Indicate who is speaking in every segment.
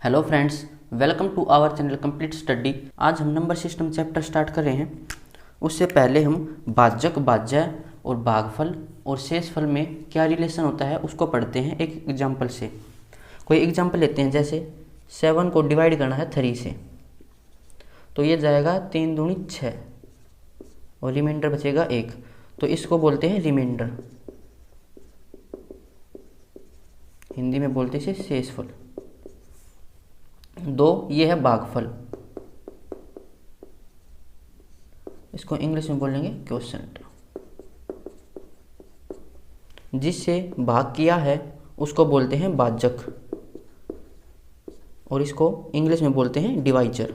Speaker 1: Hello friends, welcome to our channel complete study. आज हम number system chapter start कर रहे हैं। उससे पहले हम भाजक, भाज्य और भागफल और शेषफल में क्या रिलेशन होता है उसको पढ़ते हैं एक एग्जाम्पल से। कोई एग्जाम्पल लेते हैं, जैसे 7 को डिवाइड करना है 3 से, तो ये जाएगा 3 दूनी 6 और रिमाइंडर बचेगा 1, तो इसको बोलते हैं रिमाइंडर। हिंदी में बोलते हैं इसे शेषफल। 2 ये है भागफल, इसको इंग्लिश में बोलेंगे क्वोशिएंट। जिससे भाग किया है उसको बोलते हैं भाजक और इसको इंग्लिश में बोलते हैं डिवाइजर।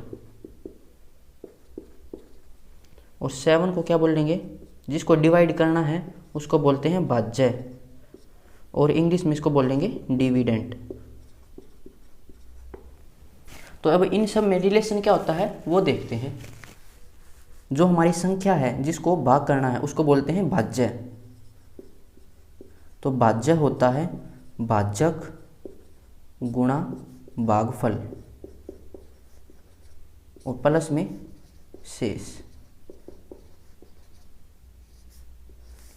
Speaker 1: और 7 को क्या बोलेंगे, जिसको डिवाइड करना है उसको बोलते हैं भाज्य और इंग्लिश में इसको बोलेंगे डिविडेंड। तो अब इन सब में रिलेशन क्या होता है वो देखते हैं। जो हमारी संख्या है जिसको भाग करना है उसको बोलते हैं भाज्य। तो भाज्य होता है भाजक गुणा भागफल और प्लस में शेष।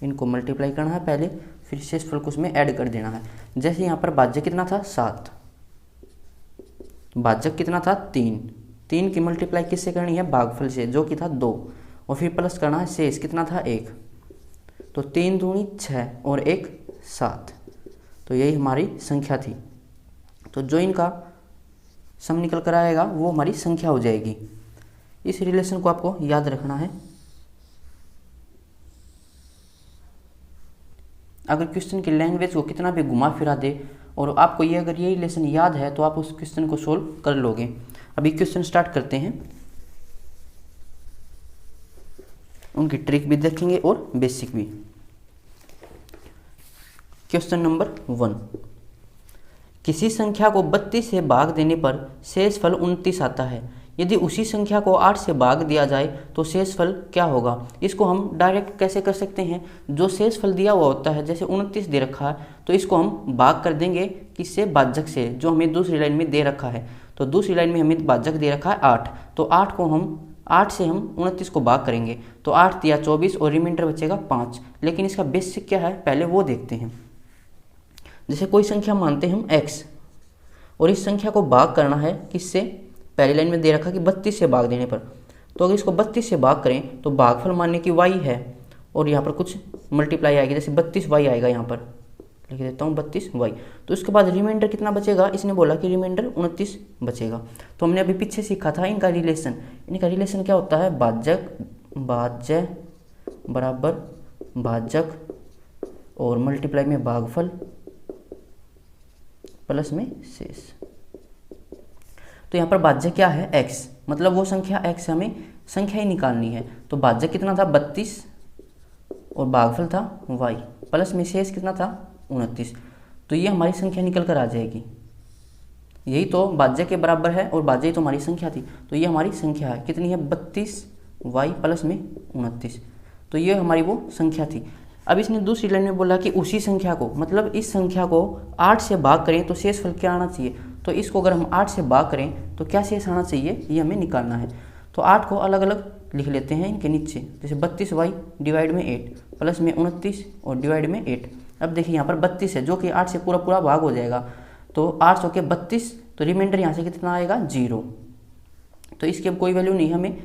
Speaker 1: इनको मल्टीप्लाई करना है पहले, फिर शेषफल को उसमें ऐड कर देना है। जैसे यहाँ पर भाज्य कितना था 7, भाजक कितना था 3 की मल्टीप्लाई किससे करनी है, भागफल से, जो कि था 2, और फिर प्लस करना है शेष कितना था 1। तो 3 दूनी 6 और 1 7, तो यही हमारी संख्या थी। तो जो इनका सम निकल कर आएगा वो हमारी संख्या हो जाएगी। इस रिलेशन को आपको याद रखना है। अगर क्वेश्चन की लैंग्वेज को कितना भी घुमा फिरा दे और आपको ये अगर ये रिलेशन याद है तो आप उस क्वेश्चन को सोल्व कर लोगे। अभी क्वेश्चन स्टार्ट करते हैं, उनकी ट्रिक भी देखेंगे और बेसिक भी। क्वेश्चन नंबर 1, किसी संख्या को 32 से भाग देने पर शेषफल 29 आता है। यदि उसी संख्या को 8 से भाग दिया जाए तो शेषफल क्या होगा। इसको हम डायरेक्ट कैसे कर सकते हैं, जो शेषफल दिया हुआ होता है, जैसे 29 दे रखा है तो इसको हम भाग कर देंगे किससे, भाजक से, जो हमें दूसरी लाइन में दे रखा है। तो दूसरी लाइन में हमें भाजक दे रखा है 8, तो 8 से हम 29 को भाग करेंगे तो 8 दिया 24 और रिमाइंडर बचेगा 5। लेकिन इसका बेसिक क्या है पहले वो देखते हैं। जैसे कोई संख्या मानते हैं हम x और इस संख्या को भाग करना है किससे, पहली लाइन में दे रखा कि 32 से भाग देने पर। तो अगर इसको 32 से भाग करें तो भागफल मानने की y है और यहाँ पर कुछ मल्टीप्लाई आएगी, जैसे 32y आएगा, यहाँ पर लिख देता हूँ 32y। तो उसके बाद रिमाइंडर कितना बचेगा, इसने बोला कि रिमाइंडर 29 बचेगा। तो हमने अभी पीछे सीखा था इनका रिलेशन क्या होता है, भाज्य बराबर भाजक और मल्टीप्लाई में भागफल प्लस में शेष। तो यहाँ पर भाज्य क्या है x, मतलब वो संख्या x, हमें संख्या ही निकालनी है। तो भाज्य कितना था 32 और भागफल था y, प्लस में शेष कितना था 29। तो ये हमारी संख्या निकल कर आ जाएगी। यही तो भाज्य के बराबर है और भाज्य ही तो हमारी संख्या थी। तो ये हमारी संख्या है, कितनी है 32y प्लस में 29। तो ये हमारी वो संख्या थी। अब इसने दूसरी लाइन में बोला कि उसी संख्या को, मतलब इस संख्या को 8 से भाग करें तो शेषफल क्या आना चाहिए। तो इसको अगर हम 8 से भाग करें तो क्या शेष आना चाहिए, ये हमें निकालना है। तो 8 को अलग अलग लिख लेते हैं इनके नीचे, जैसे 32y डिवाइड में 8 प्लस में 29 और डिवाइड में 8। अब देखिए यहाँ पर 32 है जो कि 8 से पूरा पूरा भाग हो जाएगा। तो 8 सौ के 32, तो रिमाइंडर यहाँ से कितना आएगा 0। तो इसकी अब कोई वैल्यू नहीं, हमें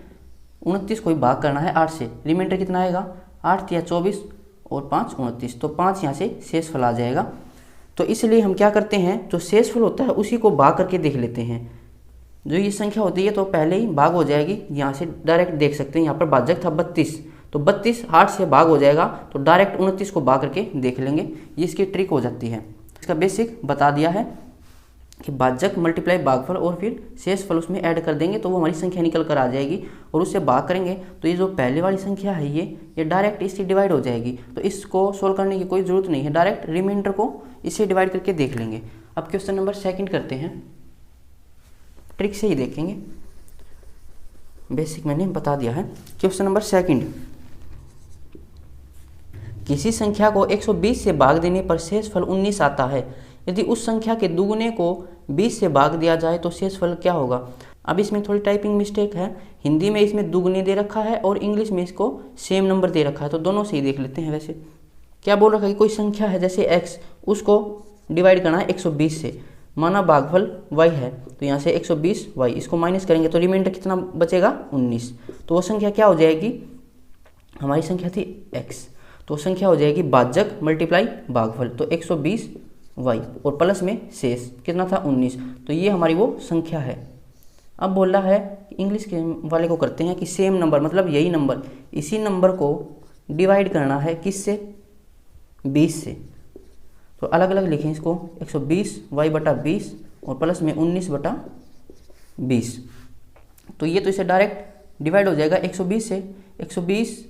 Speaker 1: 29 को ही भाग करना है 8 से। रिमाइंडर कितना आएगा, 8 या 24 और 5 29, तो 5 यहाँ से शेषफल आ जाएगा। तो इसलिए हम क्या करते हैं, जो शेषफल होता है उसी को भाग करके देख लेते हैं। जो ये संख्या होती है तो पहले ही भाग हो जाएगी, यहाँ से डायरेक्ट देख सकते हैं। यहाँ पर भाजक था 32, तो 32 8 से भाग हो जाएगा, तो डायरेक्ट 29 को भाग करके देख लेंगे। ये इसकी ट्रिक हो जाती है। इसका बेसिक बता दिया है कि भाजक मल्टीप्लाई भागफल और फिर शेषफल उसमें ऐड कर देंगे तो वो हमारी संख्या निकल कर आ जाएगी। और उससे भाग करेंगे तो ये जो पहले वाली संख्या है ये डायरेक्ट इससे डिवाइड हो जाएगी। तो इसको सोल्व करने की कोई ज़रूरत नहीं है, डायरेक्ट रिमाइंडर को इससे डिवाइड करके देख लेंगे। अब क्वेश्चन नंबर 2 करते हैं, ट्रिक से ही देखेंगे, बेसिक मैंने बता दिया है। क्वेश्चन नंबर 2, किसी संख्या को 120 से भाग देने पर शेषफल 19 आता है। यदि उस संख्या के दुगुने को 20 से भाग दिया जाए तो शेषफल क्या होगा। अब इसमें थोड़ी टाइपिंग मिस्टेक है, हिंदी में इसमें दुगने दे रखा है और इंग्लिश में इसको सेम नंबर दे रखा है, तो दोनों से ही देख लेते हैं। वैसे क्या बोल रखा है कि कोई संख्या है जैसे x, उसको डिवाइड करना है 120 से, माना भागफल y है, तो यहाँ से 120y, इसको माइनस करेंगे तो रिमाइंडर कितना बचेगा 19। तो वो संख्या क्या हो जाएगी, हमारी संख्या थी x, तो संख्या हो जाएगी भाजक मल्टीप्लाई भागफल, तो 120y और प्लस में शेष कितना था 19, तो ये हमारी वो संख्या है। अब बोल रहा है इंग्लिश के वाले को करते हैं कि सेम नंबर, मतलब यही नंबर, इसी नंबर को डिवाइड करना है किससे, 20 से, तो अलग अलग लिखें इसको, 120y/20 और प्लस में 19/20। तो ये तो इसे डायरेक्ट डिवाइड हो जाएगा 120 से, 120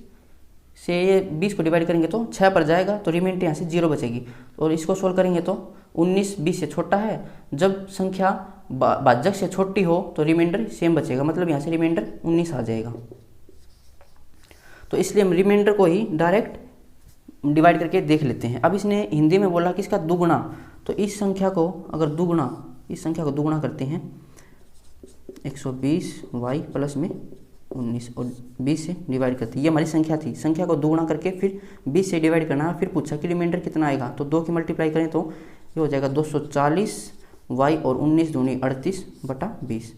Speaker 1: से ये 20 को डिवाइड करेंगे तो 6 पर जाएगा, तो रिमाइंडर यहाँ से 0 बचेगी। और इसको सोल्व करेंगे तो 19 20 से छोटा है, जब संख्या भाजक से छोटी हो तो रिमाइंडर सेम बचेगा, मतलब यहाँ से रिमाइंडर 19 आ जाएगा। तो इसलिए हम रिमाइंडर को ही डायरेक्ट डिवाइड करके देख लेते हैं। अब इसने हिंदी में बोला कि इसका दुगुना, तो इस संख्या को अगर दुगुना, इस संख्या को दुगुना करते हैं 120y प्लस में 19 और 20 से डिवाइड करते हैं, ये हमारी संख्या थी, संख्या को दुगुना करके फिर 20 से डिवाइड करना है, फिर पूछा कि रिमाइंडर कितना आएगा, तो 2 की मल्टीप्लाई करें तो ये हो जाएगा 240y और 19 दूनी 38/20।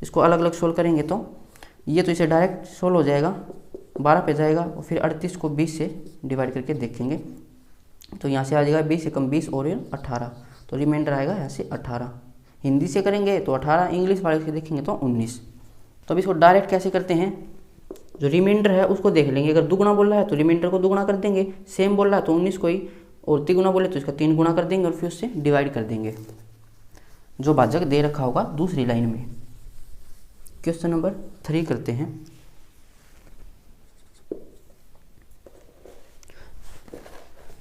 Speaker 1: इसको अलग अलग सोल्व करेंगे तो ये तो इसे डायरेक्ट सोल्व हो जाएगा, 12 पे जाएगा और फिर 38 को 20 से डिवाइड करके देखेंगे तो यहाँ से आ जाएगा 20 से कम 20 और 18, तो रिमाइंडर आएगा यहाँ से 18। हिंदी से करेंगे तो 18, इंग्लिश वाले से देखेंगे तो 19। तो अब इसको डायरेक्ट कैसे करते हैं, जो रिमाइंडर है उसको देख लेंगे, अगर दुगुना बोल रहा है तो रिमाइंडर को दुगुना कर देंगे, सेम बोल रहा है तो 19 को ही, और तिगुना बोले तो इसका 3 गुना कर देंगे और फिर उससे डिवाइड कर देंगे जो भाजक दे रखा होगा दूसरी लाइन में। क्वेश्चन नंबर 3 करते हैं।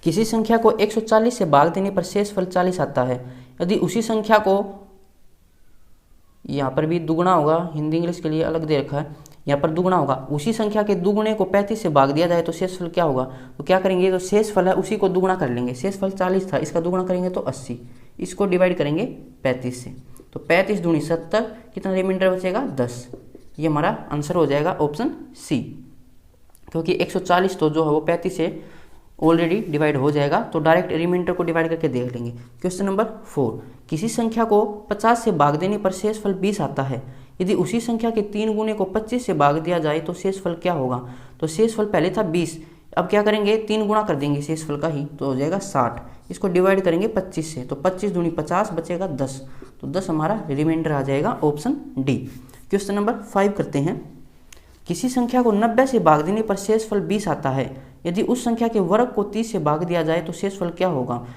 Speaker 1: किसी संख्या को 140 से भाग देने पर शेषफल 40 आता है, यदि उसी संख्या को, यहाँ पर भी दुगुना होगा, हिंदी इंग्लिश के लिए अलग दे रखा है, यहाँ पर दुगुना होगा, उसी संख्या के दुगुने को 35 से भाग दिया जाए तो शेषफल क्या होगा। तो क्या करेंगे, तो शेषफल है उसी को दुगुना कर लेंगे, शेषफल 40 था, इसका दुगुना करेंगे तो 80, इसको डिवाइड करेंगे 35 से, तो 35 दूनी 70, कितना रिमाइंडर बचेगा 10। ये हमारा आंसर हो जाएगा ऑप्शन सी, क्योंकि 140 तो जो है वो 35 से ऑलरेडी डिवाइड हो जाएगा, तो डायरेक्ट रिमाइंडर को डिवाइड करके देख लेंगे। क्वेश्चन नंबर 4, किसी संख्या को 50 से भाग देने पर शेषफल 20 आता है, यदि उसी संख्या के 3 गुने को 25 से भाग दिया जाए तो शेषफल क्या होगा। तो शेषफल पहले था 20, अब क्या करेंगे 3 गुना कर देंगे शेषफल का ही, तो हो जाएगा 60, इसको डिवाइड करेंगे 25 से, तो 25 दूनी 50 बचेगा 10, तो 10 हमारा रिमाइंडर आ जाएगा ऑप्शन डी। क्वेश्चन नंबर 5 करते हैं। किसी संख्या को 90 से भाग देने पर शेषफल 20 आता है, यदि उस संख्या के वर्ग को 30 से भाग दिया जाए तो शेषफल क्या होगा।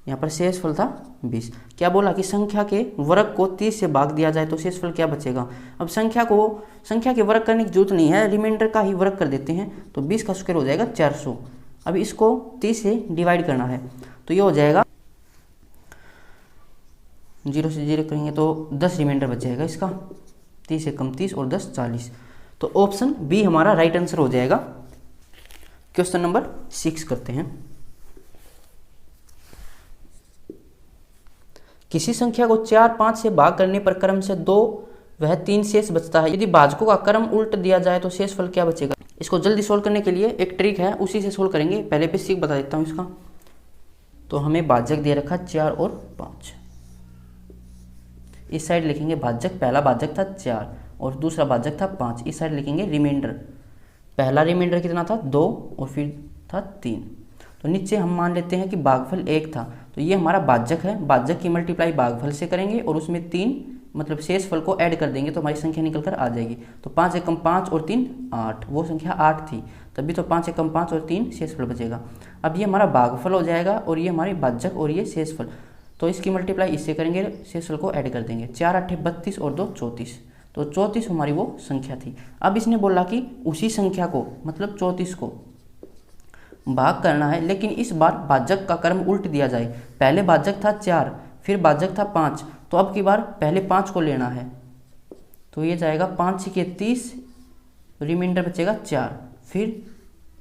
Speaker 1: यहाँ पर शेषफल था 20, क्या बोला कि संख्या के वर्ग को 30 से भाग दिया जाए तो शेषफल क्या बचेगा। अब संख्या के वर्ग करने की जरूरत नहीं है, रिमाइंडर का ही वर्ग कर देते हैं, तो 20 का स्क्वायर हो जाएगा 400। अब इसको 30 से डिवाइड करना है, तो ये हो जाएगा 0 से 0 करेंगे तो 10 रिमाइंडर बच जाएगा इसका, 30 से कम 30 और 10 40, तो ऑप्शन बी हमारा राइट आंसर हो जाएगा। क्वेश्चन नंबर 6 करते हैं। किसी संख्या को 4 5 से भाग करने पर क्रम से 2 वह 3 शेष बचता है, यदि भाजकों का क्रम उल्ट दिया जाए तो शेषफल क्या बचेगा। इसको जल्दी सोल्व करने के लिए एक ट्रिक है, उसी से सोल्व करेंगे, पहले बेसिक बता देता हूं इसका। तो हमें भाजक दे रखा 4 और 5, इस साइड लिखेंगे भाजक, पहला भाजक था 4 और दूसरा भाजक था 5, इस साइड लिखेंगे रिमाइंडर, पहला रिमाइंडर कितना था 2 और फिर था 3, तो नीचे हम मान लेते हैं कि भागफल 1 था, तो ये हमारा भाजक है, भाजक की मल्टीप्लाई भागफल से करेंगे और उसमें 3 मतलब शेषफल को ऐड कर देंगे तो हमारी संख्या निकल कर आ जाएगी। तो 5 एकम 5 और 3 8, वो संख्या 8 थी तभी, तो 5 एकम 5 और 3 शेषफल बचेगा। अब ये हमारा भागफल हो जाएगा और ये हमारे भाजक और ये शेषफल, तो इसकी मल्टीप्लाई इससे करेंगे, शेषफल को ऐड कर देंगे, 4 8 32 और 2 34, तो 34 हमारी वो संख्या थी। अब इसने बोला कि उसी संख्या को मतलब 34 को भाग करना है, लेकिन इस बार भाजक का क्रम उल्ट दिया जाए, पहले भाजक था 4 फिर भाजक था 5, तो अब की बार पहले 5 को लेना है, तो ये जाएगा 5 के 30, रिमाइंडर बचेगा 4, फिर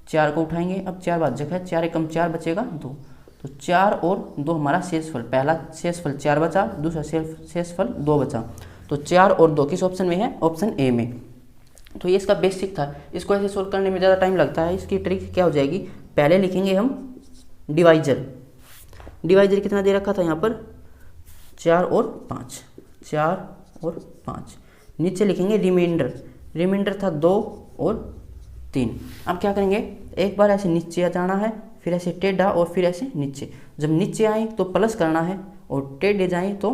Speaker 1: 4 को उठाएंगे, अब 4 भाजक है, 4 एकम 4 बचेगा 2, तो 4 और 2 हमारा शेषफल, पहला शेषफल 4 बचा, दूसरा शेषफल 2 बचा। तो 4 और 2 किस ऑप्शन में है? ऑप्शन ए में। तो ये इसका बेसिक था, इसको ऐसे सोल्व करने में ज़्यादा टाइम लगता है। इसकी ट्रिक क्या हो जाएगी, पहले लिखेंगे हम डिवाइजर। डिवाइजर कितना दे रखा था यहाँ पर? 4 और 5, 4 और 5। नीचे लिखेंगे रिमाइंडर, रिमाइंडर था 2 और 3। अब क्या करेंगे, एक बार ऐसे नीचे आ जाना है, फिर ऐसे टेढ़ा और फिर ऐसे नीचे। जब नीचे आए तो प्लस करना है और टेढ़े जाए तो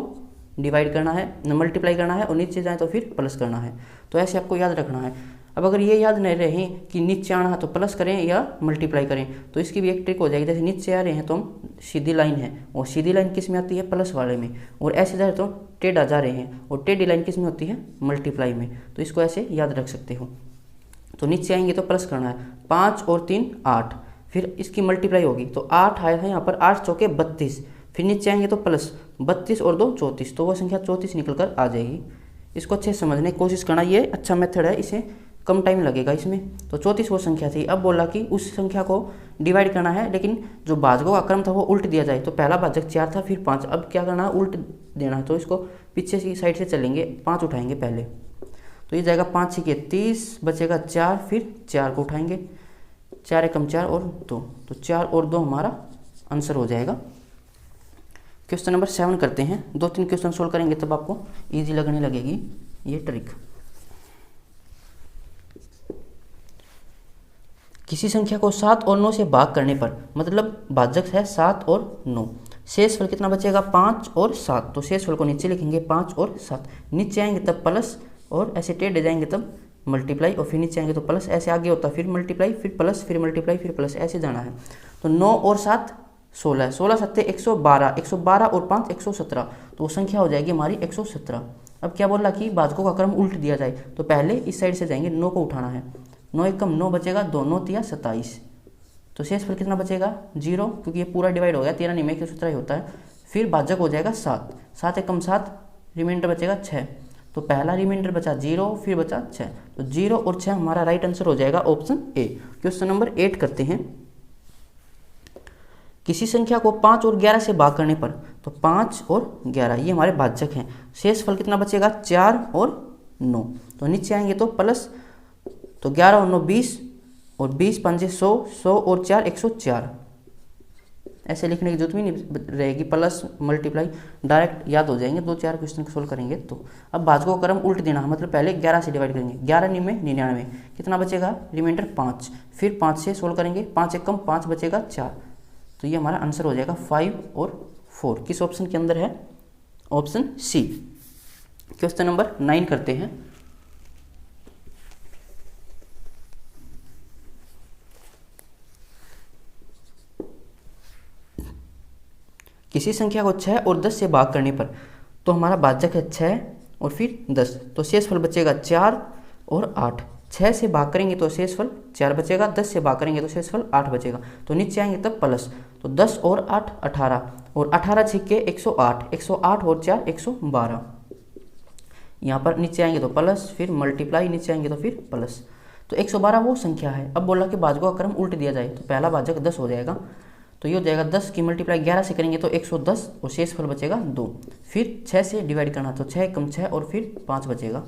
Speaker 1: डिवाइड करना है, मल्टीप्लाई करना है, और नीचे जाए तो फिर प्लस करना है। तो ऐसे आपको याद रखना है। अब अगर ये याद नहीं रहे कि नीचे आना है तो प्लस करें या मल्टीप्लाई करें, तो इसकी भी एक ट्रिक हो जाएगी। जैसे नीचे आ रहे हैं तो हम सीधी लाइन है, और सीधी लाइन किस में आती है? प्लस वाले में। और ऐसे जा रहे तो टेढ़ा जा रहे हैं, और टेढ़ी लाइन किस में होती है? मल्टीप्लाई में। तो इसको ऐसे याद रख सकते हो। तो नीचे आएंगे तो प्लस करना है, 5 और 3 8, फिर इसकी मल्टीप्लाई होगी तो 8 आया है यहाँ पर, 8 चौके 32, फिर नीचे आएंगे तो प्लस 32 और 2 34, तो वो संख्या 34 निकल कर आ जाएगी। इसको अच्छे से समझने की कोशिश करना, ये अच्छा मेथड है, इसे कम टाइम लगेगा इसमें। तो 34 वो संख्या थी। अब बोला कि उस संख्या को डिवाइड करना है, लेकिन जो भाजकों का क्रम था वो उल्ट दिया जाए। तो पहला भाजक 4 था, फिर 5। अब क्या करना है, उल्ट देना है। तो इसको पीछे की साइड से चलेंगे, 5 उठाएंगे पहले, तो ये जाएगा 5 6 30, बचेगा 4, फिर 4 को उठाएंगे, 4 एकम 4 और 2, तो 4 और 2 हमारा आंसर हो जाएगा। क्वेश्चन नंबर 7 करते हैं। 2-3 क्वेश्चन सोल्व करेंगे तब आपको इजी लगने लगेगी ये ट्रिक। किसी संख्या को 7 और 9 से भाग करने पर, मतलब भाजक है 7 और 9, शेषफल कितना बचेगा? 5 और 7। तो शेषफल को नीचे लिखेंगे 5 और 7, नीचे आएंगे तब प्लस, और ऐसे टेढ़े जाएंगे तब मल्टीप्लाई, और फिर नीचे आएंगे तो प्लस, ऐसे आगे होता फिर मल्टीप्लाई, फिर प्लस, फिर मल्टीप्लाई, फिर प्लस, ऐसे जाना है। तो 9 और 7 16, 16 सत्ते 112, 112 और 5 117, तो वो संख्या हो जाएगी हमारी 117। अब क्या बोला कि भाजकों का क्रम उल्ट दिया जाए, तो पहले इस साइड से जाएंगे, 9 को उठाना है, 9 एकम 9 बचेगा, 2 9 3 27, तो शेषफल कितना बचेगा? 0, क्योंकि ये पूरा डिवाइड हो गया, 13 नहीं में 117 ही होता है। फिर भाजक हो जाएगा 7, 7 एकम 7, रिमाइंडर बचेगा 6, तो पहला रिमाइंडर बचा 0, फिर बचा 6, तो 0 और 6 हमारा राइट आंसर हो जाएगा ऑप्शन ए। क्वेश्चन नंबर 8 करते हैं। किसी संख्या को 5 और 11 से भाग करने पर, तो 5 और 11 ये हमारे भाजक हैं, शेषफल कितना बचेगा? 4 और 9, तो नीचे आएंगे तो प्लस, तो 11 और 9 20, और 20 5 100, 100 और 4 104, ऐसे लिखने की जरूरत भी नहीं रहेगी, प्लस मल्टीप्लाई डायरेक्ट याद हो जाएंगे। 2-4 क्वेश्चन सोल्व करेंगे तो। अब भाजकों का क्रम उल्ट देना है, मतलब पहले 11 से डिवाइड करेंगे, 11 में 99, कितना बचेगा? रिमाइंडर 5, फिर 5 से सोल्व करेंगे, 5 एकम 5 बचेगा 4, तो ये हमारा आंसर हो जाएगा 5 और 4। किस ऑप्शन के अंदर है? Option C. क्वेश्चन नंबर 9 करते हैं। किसी संख्या को 6 और 10 से भाग करने पर, तो हमारा भाजक है 6 और फिर 10, तो शेषफल बचेगा 4 और 8। 6 से भाग करेंगे तो शेषफल 4 बचेगा, 10 से भाग करेंगे तो शेषफल 8 बचेगा, तो नीचे आएंगे तब प्लस, तो 10 और 8 18, और 18 छिक्के 108, 108 और 4 112, यहाँ पर नीचे आएंगे तो प्लस, फिर मल्टीप्लाई, नीचे आएंगे तो फिर प्लस, तो 112 वो संख्या है। अब बोला कि भाजकों का क्रम उल्ट दिया जाए, तो पहला भाजक 10 हो जाएगा, तो ये हो जाएगा 10 की मल्टीप्लाई 11 से करेंगे तो 110, और शेषफल बचेगा 2, फिर 6 से डिवाइड करना, तो 6 कम 6 और फिर 5 बचेगा,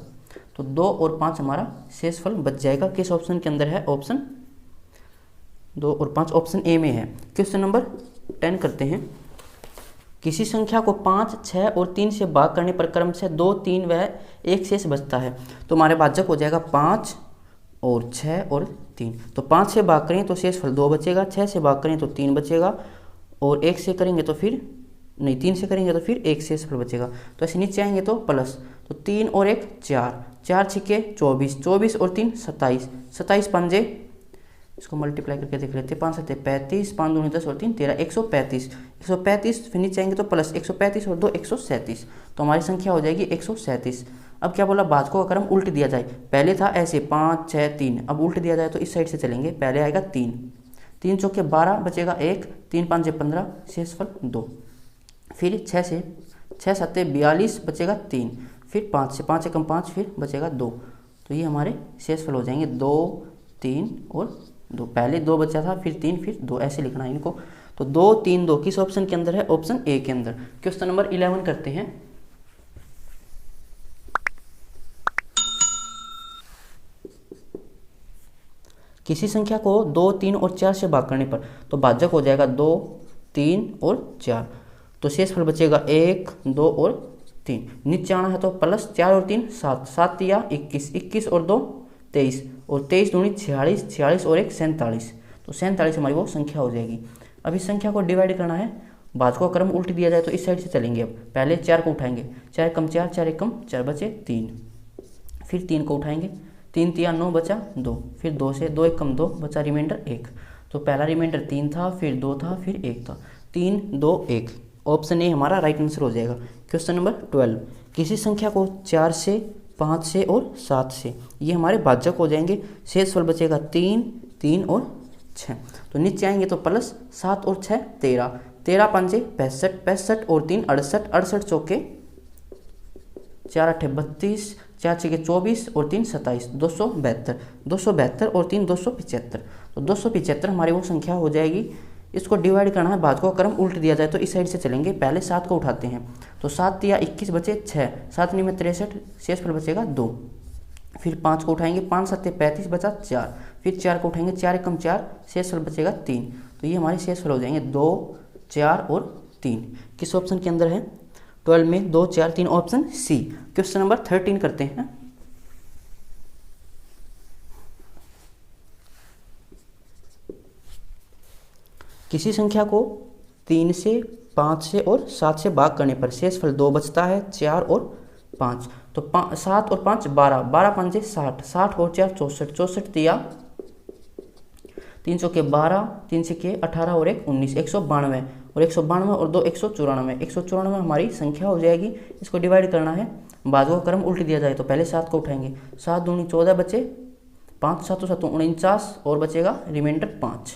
Speaker 1: तो 2 और 5 हमारा शेषफल बच जाएगा। किस ऑप्शन के अंदर है? ऑप्शन 2 और 5 ऑप्शन ए में है। क्वेश्चन नंबर 10 करते हैं। किसी संख्या को 5, 6 और 3 से भाग करने पर क्रम से 2, 3 व 1 शेष बचता है, तो हमारे भाजक हो जाएगा 5 और 6 और 3, तो 5 से भाग करें तो शेषफल 2 बचेगा, 6 से भाग करें तो 3 बचेगा, और 1 से करेंगे तो फिर नहीं, 3 से करेंगे तो फिर 1 शेषफल बचेगा, तो ऐसे नीचे आएंगे तो प्लस, तो 3 और 1 4, 4 छिक्के 24, 24 और 3 27, 27 5, इसको मल्टीप्लाई करके देख लेते हैं, 5 7 35, 5 2 10 और 3 13, 135, 135, फिर नीचे आएंगे तो प्लस 135 और 2 137, तो हमारी संख्या हो जाएगी 137। अब क्या बोला? भाजकों का क्रम उल्ट दिया जाए, पहले था ऐसे 5 6 3, अब उल्ट दिया जाए तो इस साइड से चलेंगे, पहले आएगा 3, 3 चौके 12 बचेगा 1, 3 5 15, शेषफल 2, फिर 6 से 6 7 42 बचेगा 3, फिर 5 से 5 एकम 5, फिर बचेगा 2, तो ये हमारे शेषफल हो जाएंगे 2 3 और 2, पहले 2 बचा था, फिर 3, फिर 2, ऐसे लिखना है इनको। तो 2 3 2 किस ऑप्शन के अंदर है? ऑप्शन ए के अंदर। क्वेश्चन नंबर 11 करते हैं। किसी संख्या को 2 3 और 4 से भाग करने पर तो भाजक हो जाएगा 2 3 और 4, तो शेषफल बचेगा 1 2 और 3। नीचे आना है तो प्लस 4 और 3 7, 7 या 21, 21 और 2 23, और 23 दूनी 46, 46 और 1 47, तो 47 हमारी वो संख्या हो जाएगी। अब इस संख्या को डिवाइड करना है, भाजकों का क्रम उल्ट दिया जाए तो इस साइड से चलेंगे। अब पहले 4 को उठाएंगे, 4 कम 4, 4 एक कम 4 बचे 3, फिर 3 को उठाएंगे, 3 3 9 बचा 2, फिर 2 से 2 एक कम 2 बचा रिमाइंडर 1, तो पहला रिमाइंडर 3 था, फिर 2 था, फिर 1 था, 3 2 1, ऑप्शन ए हमारा राइट आंसर हो जाएगा। क्वेश्चन नंबर 12, किसी संख्या को 4 से 5 से और 7 से, ये हमारे भाजक हो जाएंगे। शेषफल बचेगा 3 3 और 6, तो नीचे आएंगे तो प्लस 7 और 6 13, 13 5 65, 65 और 3 68, 68 चौके 4 8 32, 4 6 24 और 3 27, 272, 272 और 3 275, तो 275 हमारी वो संख्या हो जाएगी। इसको डिवाइड करना है, भाजकों का क्रम उल्ट दिया जाए तो इस साइड से चलेंगे। पहले 7 को उठाते हैं, तो 7 या 21 बचे 6, 7 में 63, शेषफल बचेगा 2, फिर 5 को उठाएंगे, 5 7 35 बचा 4, फिर 4 को उठाएंगे, 4 कम 4, शेषफल बचेगा 3, तो ये हमारे शेषफल हो जाएंगे 2 4 और 3। किस ऑप्शन के अंदर है? 12 में 2 4 3, ऑप्शन सी। क्वेश्चन नंबर 13 करते हैं। किसी संख्या को 3 से 5 से और 7 से भाग करने पर शेषफल 2 बचता है, 4 और 5, तो 7 और 5 12, 12 5 60, 60 और 4 64, 64 दिया 3 चौके 12, 3 से के 18 और 1 19, 192, और 192 और 2 194, 194 हमारी संख्या हो जाएगी। इसको डिवाइड करना है, भाजकों का क्रम उल्ट दिया जाए तो पहले 7 को उठाएंगे, 7 दूनी 14 बचे, 5 7 7 49 और बचेगा रिमाइंडर 5,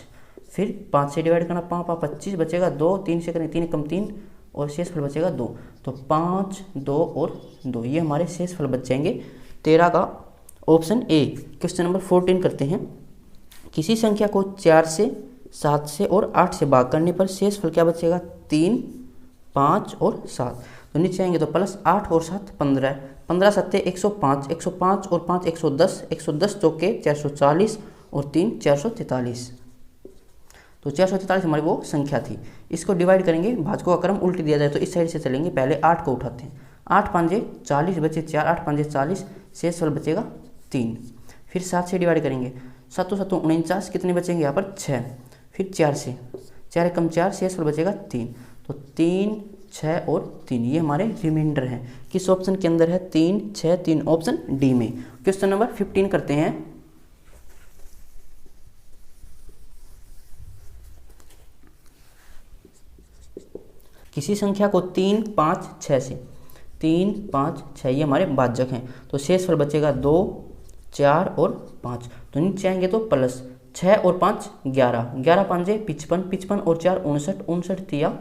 Speaker 1: फिर 5 से डिवाइड करना, 5 5 25 बचेगा 2, 3 से करें 3 कम 3 और शेषफल बचेगा 2, तो 5 2 और 2, ये हमारे शेषफल बच जाएंगे 13 का ऑप्शन ए। क्वेश्चन नंबर 14 करते हैं। किसी संख्या को 4 से 7 से और 8 से भाग करने पर शेषफल क्या बचेगा? 3 5 और 7, तो नीचे आएंगे तो प्लस 8 और 7 15, 15 7 105, 105 और 5 110, 110 चौके 440 और 3 443, तो 443 हमारी वो संख्या थी। इसको डिवाइड करेंगे, भाजकों का क्रम उल्ट दिया जाए तो इस साइड से चलेंगे। पहले 8 को उठाते हैं, 8 5 40 बचे 4, 8 5 40, शेषफल बचेगा 3, फिर 7 से डिवाइड करेंगे, 7 7 49, कितने बचेंगे यहाँ पर 6, फिर 4 से 4 कम 4, शेषफल बचेगा 3, तो 3 6 और 3, ये हमारे रिमाइंडर हैं। किस ऑप्शन के अंदर है? 3 6 3, ऑप्शन डी में। क्वेश्चन नंबर 15 करते हैं। किसी संख्या को 3 5 6 से, 3 5 6 ये हमारे भाजक हैं, तो शेषफल बचेगा 2 4 और 5, तो नीचे आएंगे तो प्लस 6 और 5 11, 11 5 55, 55 और 4 59, 59 दिया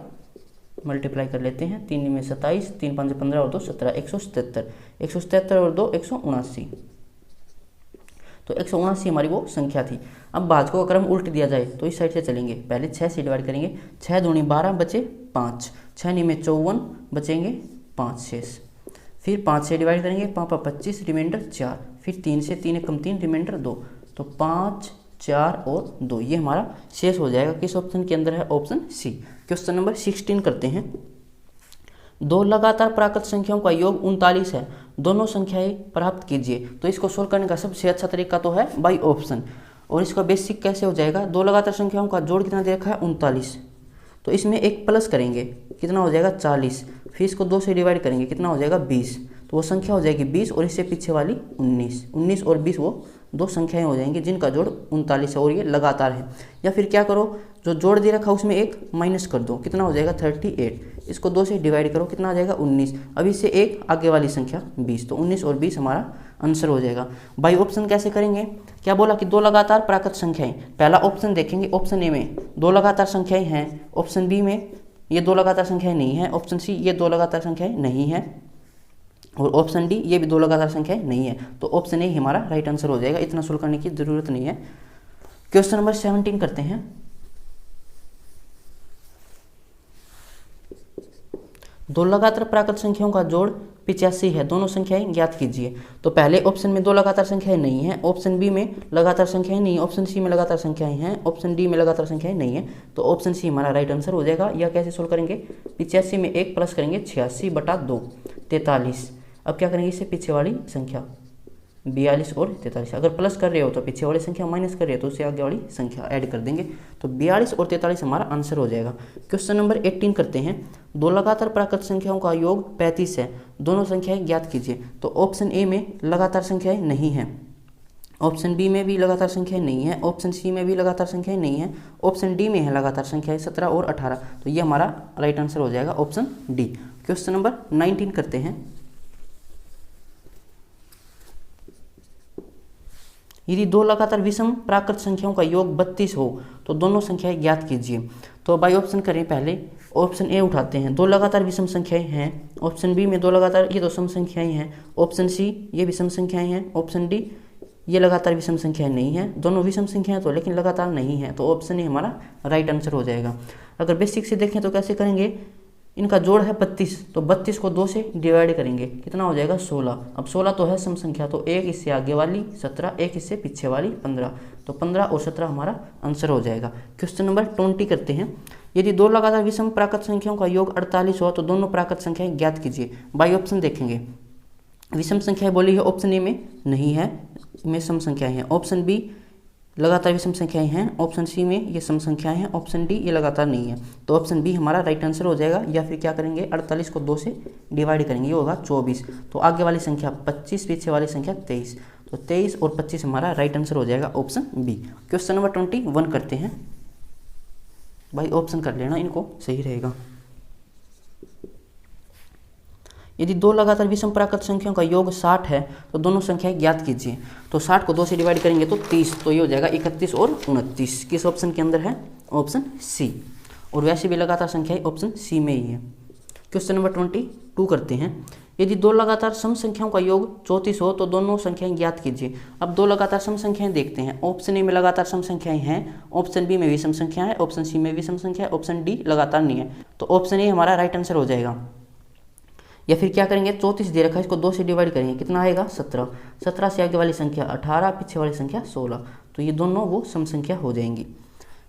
Speaker 1: मल्टीप्लाई कर लेते हैं, 3 में 27, 3 5 15 और 2 17, 177, 177 और 2 179, तो 179 हमारी वो संख्या थी। अब भाजकों का क्रम उल्ट दिया जाए तो इस साइड से चलेंगे। पहले 6 से डिवाइड करेंगे, 6 दूनी 12 बचे 5, 6 में 54 बचेंगे 5 शेष, फिर 5 से डिवाइड करेंगे, 5 5 25 रिमाइंडर 4, फिर 3 से 3 कम 3 रिमाइंडर 2, तो 5 4 और 2, ये हमारा शेष हो जाएगा। किस ऑप्शन के अंदर है? Option C. क्वेश्चन नंबर 16 करते हैं। दो लगातार प्राकृत संख्याओं का योग 39 है, दोनों संख्याएं प्राप्त कीजिए। तो इसको सोल्व करने का सबसे अच्छा तरीका तो है बाई ऑप्शन। और इसका बेसिक कैसे हो जाएगा? दो लगातार संख्याओं का जोड़ कितना दे रखा है? 39, तो इसमें एक प्लस करेंगे, कितना हो जाएगा? 40, फिर इसको 2 से डिवाइड करेंगे, कितना हो जाएगा? 20, तो वो संख्या हो जाएगी 20 और इससे पीछे वाली 19, 19 और 20 वो दो संख्याएं हो जाएंगी जिनका जोड़ 39 है और ये लगातार है। या फिर क्या करो, जो जोड़ दे रखा उसमें एक माइनस कर दो, कितना हो जाएगा? 38, इसको 2 से डिवाइड करो, कितना आ जाएगा? 19, अब इससे एक आगे वाली संख्या 20, तो 19 और 20 हमारा आंसर हो जाएगा। बाई ऑप्शन कैसे करेंगे? क्या बोला कि दो लगातार प्राकृत संख्याएं। पहला ऑप्शन देखेंगे, ऑप्शन ए में दो लगातार संख्याएं हैं, ऑप्शन बी में ये दो लगातार संख्याएं नहीं है, ऑप्शन सी ये दो लगातार संख्याएं नहीं है, और ऑप्शन डी ये भी दो लगातार संख्याएं नहीं है। तो ऑप्शन ए हमारा राइट आंसर हो जाएगा, इतना सोल्व करने की जरूरत नहीं है। क्वेश्चन नंबर 17 करते हैं। दो लगातार प्राकृत संख्याओं का जोड़ 85 है, दोनों संख्याएं ज्ञात कीजिए। तो पहले ऑप्शन में दो लगातार संख्याएं नहीं है, ऑप्शन बी में लगातार संख्याएं नहीं है, ऑप्शन सी में लगातार संख्याएं हैं, ऑप्शन डी में लगातार संख्याएं नहीं है। तो ऑप्शन सी हमारा राइट आंसर हो जाएगा। यह कैसे सोल्व करेंगे, 85 में 1 प्लस करेंगे 86/2 43। अब क्या करेंगे, इससे पीछे वाली संख्या 42 और 43। अगर प्लस कर रहे हो तो पीछे वाली संख्या, माइनस कर रहे हो तो उससे आगे वाली संख्या ऐड कर देंगे। तो 42 और 43 हमारा आंसर हो जाएगा। क्वेश्चन नंबर 18 करते हैं। दो लगातार प्राकृत संख्याओं का योग 35 है, दोनों संख्याएं ज्ञात कीजिए। तो ऑप्शन ए में लगातार संख्याएं नहीं है, ऑप्शन बी में भी लगातार संख्याएं नहीं है, ऑप्शन सी में भी लगातार संख्याएं नहीं है, ऑप्शन डी में है लगातार संख्याएं 17 और 18। तो ये हमारा राइट आंसर हो जाएगा ऑप्शन डी। क्वेश्चन नंबर 19 करते हैं। यदि दो लगातार विषम प्राकृत संख्याओं का योग 32 हो तो दोनों संख्याएं ज्ञात कीजिए। तो बाई ऑप्शन करें, पहले ऑप्शन ए उठाते हैं, दो लगातार विषम संख्याएं हैं, ऑप्शन बी में दो लगातार, ये तो सम संख्याएं हैं, ऑप्शन सी ये विषम संख्याएं हैं, ऑप्शन डी ये लगातार विषम संख्याएं नहीं है, दोनों विषम संख्याएं तो लेकिन लगातार नहीं है। तो ऑप्शन ए हमारा राइट आंसर हो जाएगा। अगर बेसिक से देखें तो कैसे करेंगे, इनका जोड़ है 32, तो 32 को 2 से डिवाइड करेंगे, कितना हो जाएगा 16। अब 16 तो है सम संख्या, तो 1 इससे आगे वाली 17, 1 इससे पीछे वाली 15, तो 15 और 17 हमारा आंसर हो जाएगा। क्वेश्चन नंबर 20 करते हैं। यदि दो लगातार विषम प्राकृत संख्याओं का योग 48 हो तो दोनों प्राकृत संख्याएं ज्ञात कीजिए। बाई ऑप्शन देखेंगे, विषम संख्याएं बोली है, ऑप्शन ए में नहीं है, में सम संख्याएं हैं, ऑप्शन बी लगातार विषम संख्याएं हैं, ऑप्शन सी में ये सम संख्याएं हैं, ऑप्शन डी ये लगातार नहीं है। तो ऑप्शन बी हमारा राइट आंसर हो जाएगा। या फिर क्या करेंगे, 48 को 2 से डिवाइड करेंगे, ये होगा 24। तो आगे वाली संख्या 25, पीछे वाली संख्या 23, तो 23 और 25 हमारा राइट आंसर हो जाएगा ऑप्शन बी। क्वेश्चन नंबर 21 करते हैं। भाई ऑप्शन कर लेना, इनको सही रहेगा। यदि दो लगातार विषम प्राकृत संख्याओं का योग 60 है तो दोनों संख्याएं ज्ञात कीजिए। तो 60 को 2 से डिवाइड करेंगे तो 30, तो ये हो जाएगा 31 और 29। किस ऑप्शन के अंदर है, ऑप्शन सी। और वैसे भी लगातार संख्याएं ऑप्शन सी में ही है। क्वेश्चन नंबर 22 करते हैं। यदि दो लगातार सम संख्याओं का योग 34 हो तो दोनों संख्याएं ज्ञात कीजिए। अब दो लगातार सम संख्याएं देखते हैं। ऑप्शन ए में लगातार सम संख्याएं हैं, ऑप्शन बी में विषम संख्या है, ऑप्शन सी में विषम संख्या है, ऑप्शन डी लगातार नहीं है। तो ऑप्शन ए हमारा राइट आंसर हो जाएगा। या फिर क्या करेंगे, 34 दे रखा है, इसको 2 से डिवाइड करेंगे, कितना आएगा 17, 17 से आगे वाली संख्या 18, पीछे वाली संख्या 16, तो ये दोनों वो सम संख्या हो जाएंगी,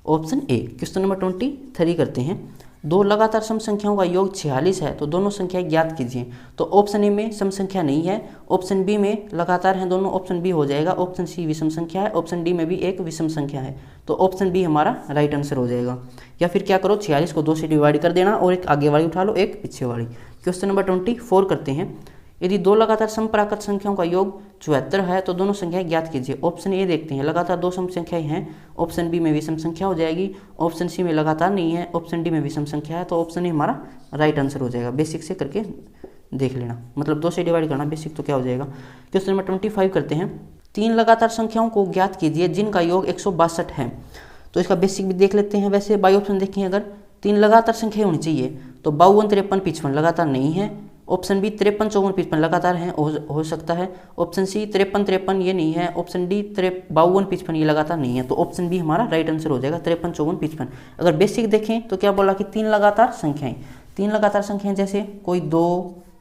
Speaker 1: ऑप्शन ए। क्वेश्चन नंबर 23 करते हैं। दो लगातार सम संख्याओं का योग 46 है तो दोनों संख्याएं ज्ञात कीजिए। तो ऑप्शन ए में सम संख्या नहीं है, ऑप्शन बी में लगातार हैं दोनों, ऑप्शन बी हो जाएगा, ऑप्शन सी विषम संख्या है, ऑप्शन डी में भी एक विषम संख्या है, तो ऑप्शन बी हमारा राइट आंसर हो जाएगा। या फिर क्या करो, 46 को 2 से डिवाइड कर देना और एक आगे वाली उठा लो, एक पीछे वाली। क्वेश्चन नंबर 24 करते हैं। यदि दो लगातार सम प्राकृत संख्याओं का योग 74 है तो दोनों संख्याएं ज्ञात कीजिए। ऑप्शन ए देखते हैं, लगातार दो सम संख्याएं हैं, ऑप्शन बी में विषम संख्या हो जाएगी, ऑप्शन सी में लगातार नहीं है, ऑप्शन डी में विषम संख्या है, तो ऑप्शन ए हमारा राइट आंसर हो जाएगा। बेसिक से करके देख लेना, मतलब 2 से डिवाइड करना, बेसिक तो क्या हो जाएगा। क्वेश्चन नंबर 25 करते हैं। तीन लगातार संख्याओं को ज्ञात कीजिए जिनका योग 162 है। तो इसका बेसिक भी देख लेते हैं। वैसे बाई ऑप्शन देखें, अगर तीन लगातार संख्या होनी चाहिए तो 52, 53, 55 लगातार नहीं है, ऑप्शन बी 53, 54, 55 लगातार हैं, हो सकता है, ऑप्शन सी 53, 53 ये नहीं है, ऑप्शन डी 52, 55 ये लगातार नहीं है, तो ऑप्शन बी हमारा राइट आंसर हो जाएगा 53, 54, 55। अगर बेसिक देखें तो क्या बोला कि तीन लगातार संख्याएं, तीन लगातार संख्याएं जैसे कोई 2,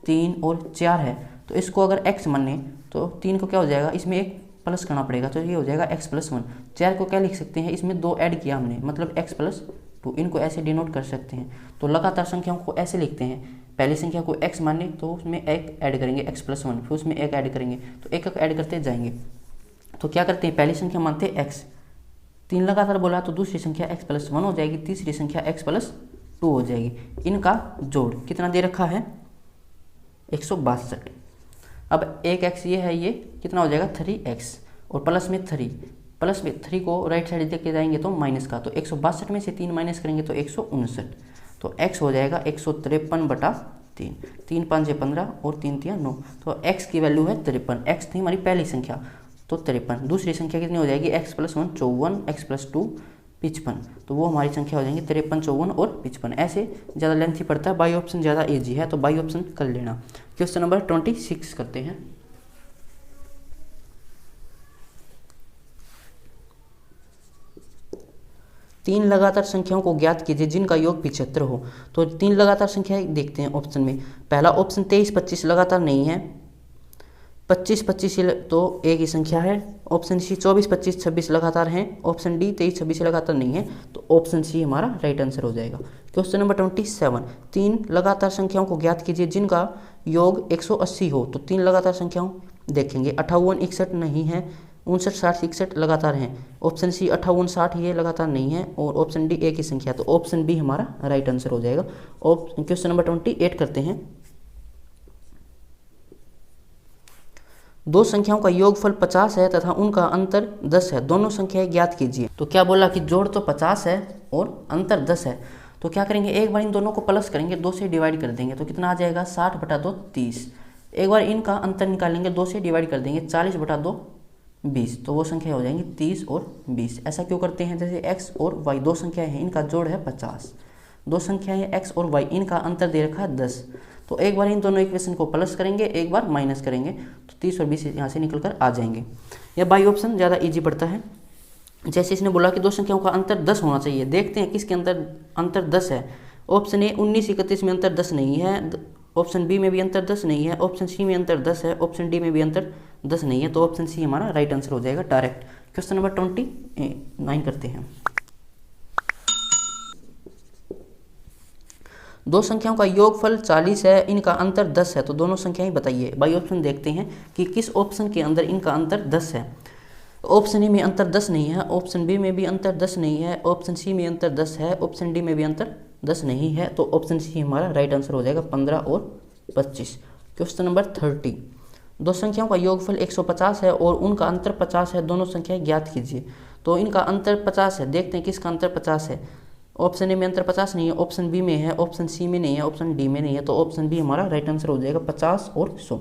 Speaker 1: 3 और 4 है, तो इसको अगर x माने तो 3 को क्या हो जाएगा, इसमें एक प्लस करना पड़ेगा, तो ये हो जाएगा x+1। 4 को क्या लिख सकते हैं, इसमें 2 ऐड किया हमने, मतलब x+2, इनको ऐसे डिनोट कर सकते हैं। तो लगातार संख्याओं को ऐसे लिखते हैं, पहली संख्या को x माने तो उसमें एक ऐड करेंगे x+1, फिर उसमें एक ऐड करेंगे, तो एक एक ऐड करते जाएंगे। तो क्या करते हैं, पहली संख्या मानते हैं x, तीन लगातार बोला तो दूसरी संख्या x+1 हो जाएगी, तीसरी संख्या x+2 हो जाएगी। इनका जोड़ कितना दे रखा है, 162। अब एक x ये है, ये कितना हो जाएगा 3x, और प्लस में 3 को राइट साइड देके जाएंगे तो माइनस का, तो 162 में से 3 माइनस करेंगे तो 159, तो x हो जाएगा 153/3, 3 5 15 और 3 3 9, तो x की वैल्यू है 53। x थी हमारी पहली संख्या, तो 53। दूसरी संख्या कितनी हो जाएगी, x+1 54, x+2 55, तो वो हमारी संख्या हो जाएंगी 53, 54 और 55। ऐसे ज़्यादा लेंथी पड़ता है, बाई ऑप्शन ज़्यादा ईजी है, तो बाई ऑप्शन कर लेना। क्वेश्चन नंबर 26 करते हैं। 3 लगातार संख्याओं को ज्ञात कीजिए जिनका योग 75 हो। तो 3 लगातार संख्याएं देखते हैं ऑप्शन में। पहला ऑप्शन 23 25 लगातार नहीं है, 25 25 तो एक ही संख्या है। ऑप्शन सी 24 25 26 लगातार हैं। ऑप्शन डी 23 26 लगातार नहीं है, तो ऑप्शन सी हमारा राइट आंसर हो जाएगा। क्वेश्चन नंबर 27, 3 लगातार संख्याओं को ज्ञात कीजिए जिनका योग 180 हो। तो 3 लगातार संख्याओं देखेंगे, 58 61 नहीं है, 59 60 61 लगातार हैं। ऑप्शन सी 58 60 ये लगातार नहीं है, और ऑप्शन डी एक ही संख्या, तो ऑप्शन बी हमारा राइट आंसर हो जाएगा। क्वेश्चन नंबर 28 करते हैं। दो संख्याओं का योगफल 50 है तथा उनका अंतर 10 है, दोनों संख्याएं ज्ञात कीजिए। तो क्या बोला कि जोड़ तो 50 है और अंतर 10 है, तो क्या करेंगे, एक बार इन दोनों को प्लस करेंगे, 2 से डिवाइड कर देंगे, तो कितना आ जाएगा 60 बटा 2 30। एक बार इनका अंतर निकालेंगे, 2 से डिवाइड कर देंगे, 40 बटा 2 20, तो वो संख्या हो जाएंगी 30 और 20। ऐसा क्यों करते हैं, जैसे x और y दो संख्याएं हैं, इनका जोड़ है 50, दो संख्याएं हैं x और y, इनका अंतर दे रखा है 10। तो एक बार इन दोनों इक्वेशन को प्लस करेंगे, एक बार माइनस करेंगे, तो 30 और 20 यहाँ से निकल कर आ जाएंगे। यह बाई ऑप्शन ज़्यादा ईजी पड़ता है। जैसे इसने बोला कि दो संख्याओं का अंतर 10 होना चाहिए, देखते हैं किसके अंतर 10 है। ऑप्शन ए 19 31 में अंतर 10 नहीं है, ऑप्शन बी में भी अंतर 10 नहीं है, ऑप्शन सी में अंतर 10 है, ऑप्शन डी में भी अंतर 10 नहीं है, तो ऑप्शन सी हमारा राइट आंसर हो जाएगा डायरेक्ट। क्वेश्चन नंबर 29 करते हैं। दो संख्याओं का योगफल 40 है, इनका अंतर 10 है, तो दोनों संख्याएं बताइए। बाई ऑप्शन देखते हैं कि किस ऑप्शन के अंदर इनका अंतर 10 है। ऑप्शन ए में अंतर 10 नहीं है, ऑप्शन बी में भी अंतर 10 नहीं है, ऑप्शन सी में अंतर 10 है, ऑप्शन डी में भी अंतर 10 नहीं है, तो ऑप्शन सी हमारा राइट आंसर हो जाएगा 15 और 25। क्वेश्चन नंबर 30, दो संख्याओं का योगफल 150 है और उनका अंतर 50 है, दोनों संख्याएं ज्ञात कीजिए। तो इनका अंतर 50 है, देखते हैं किसका अंतर 50 है। ऑप्शन ए में अंतर 50 नहीं है, ऑप्शन बी में है, ऑप्शन सी में नहीं है, ऑप्शन डी में नहीं है, तो ऑप्शन बी हमारा राइट आंसर हो जाएगा 50 और 100।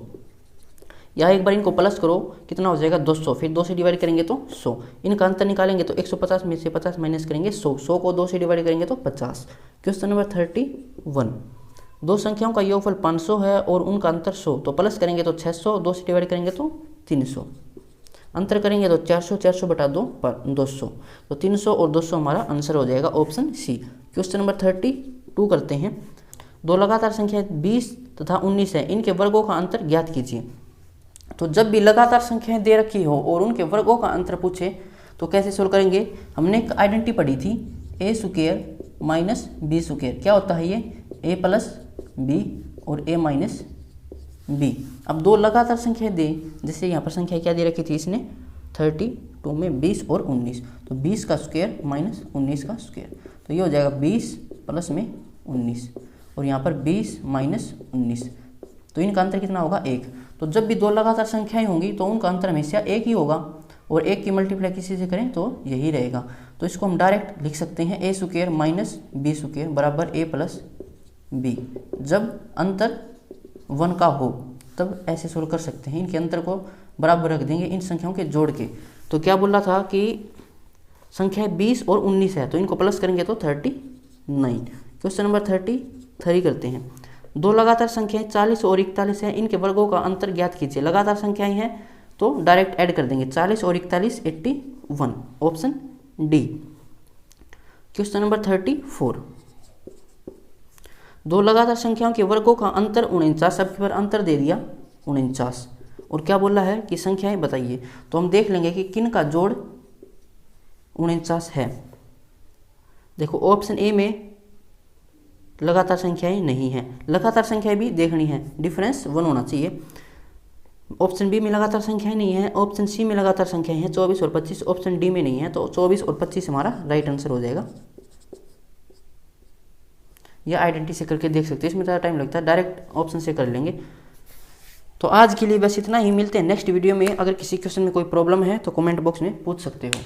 Speaker 1: या एक बार इनको प्लस करो, कितना हो जाएगा 200, फिर 2 से डिवाइड करेंगे तो 100, इनका अंतर निकालेंगे तो 150 में से 50 माइनस करेंगे 100, 100 को 2 से डिवाइड करेंगे तो 50। क्वेश्चन नंबर 31, दो संख्याओं का योगफल 500 है और उनका अंतर 100, तो प्लस करेंगे तो 600, 2 से डिवाइड करेंगे तो 300, अंतर करेंगे तो 400, 400 बटा 2 पर 200, तो 300 और 200 हमारा आंसर हो जाएगा ऑप्शन सी। क्वेश्चन नंबर 32 करते हैं। दो लगातार संख्याएं 20 तथा 19 है, इनके वर्गों का अंतर ज्ञात कीजिए। तो जब भी लगातार संख्याएं दे रखी हो और उनके वर्गों का अंतर पूछे तो कैसे सोल्व करेंगे। हमने एक आइडेंटिटी पढ़ी थी, ए स्क्वायर माइनस बी स्क्वायर, क्या होता है ये ए प्लस बी और ए माइनस बी। अब दो लगातार संख्याएं दे, जैसे यहाँ पर संख्या क्या दे रखी थी इसने 32 में 20 और 19, तो 20 का स्क्वायर माइनस 19 का स्क्वायर, तो ये हो जाएगा 20 प्लस में 19, और यहाँ पर 20 माइनस 19, तो इनका अंतर कितना होगा 1। तो जब भी दो लगातार संख्याएं होंगी तो उनका अंतर हमेशा 1 ही होगा, और 1 की मल्टीप्लाई किसी से करें तो यही रहेगा। तो इसको हम डायरेक्ट लिख सकते हैं ए स्क्वायर माइनस बी स्क्वायर बराबर ए प्लस बी। जब अंतर 1 का हो तब ऐसे सोल्व कर सकते हैं, इनके अंतर को बराबर रख देंगे इन संख्याओं के जोड़ के। तो क्या बोला था कि संख्या 20 और 19 है, तो इनको प्लस करेंगे तो 39। क्वेश्चन नंबर 33 करते हैं। दो लगातार संख्याएं 40 और 41 है, इनके वर्गों का अंतर ज्ञात कीजिए। लगातार संख्याएं हैं तो डायरेक्ट ऐड कर देंगे, 40 और 41 81, ऑप्शन डी। क्वेश्चन नंबर 34, दो लगातार संख्याओं के वर्गों का अंतर 49, सबके पर अंतर दे दिया 49, और क्या बोला है कि संख्याएं बताइए। तो हम देख लेंगे कि किन का जोड़ 49 है। देखो ऑप्शन ए में लगातार संख्याएं नहीं है, लगातार संख्याएं भी देखनी है, डिफरेंस 1 होना चाहिए। ऑप्शन बी में लगातार संख्याएं नहीं है, ऑप्शन सी में लगातार संख्याएं हैं 24 और 25, ऑप्शन डी में नहीं है, तो 24 और 25 हमारा राइट आंसर हो जाएगा। यह आइडेंटिटी से करके देख सकते हैं, इसमें ज़्यादा टाइम लगता है, डायरेक्ट ऑप्शन से कर लेंगे। तो आज के लिए बस इतना ही, मिलते हैं नेक्स्ट वीडियो में। अगर किसी क्वेश्चन में कोई प्रॉब्लम है तो कमेंट बॉक्स में पूछ सकते हो।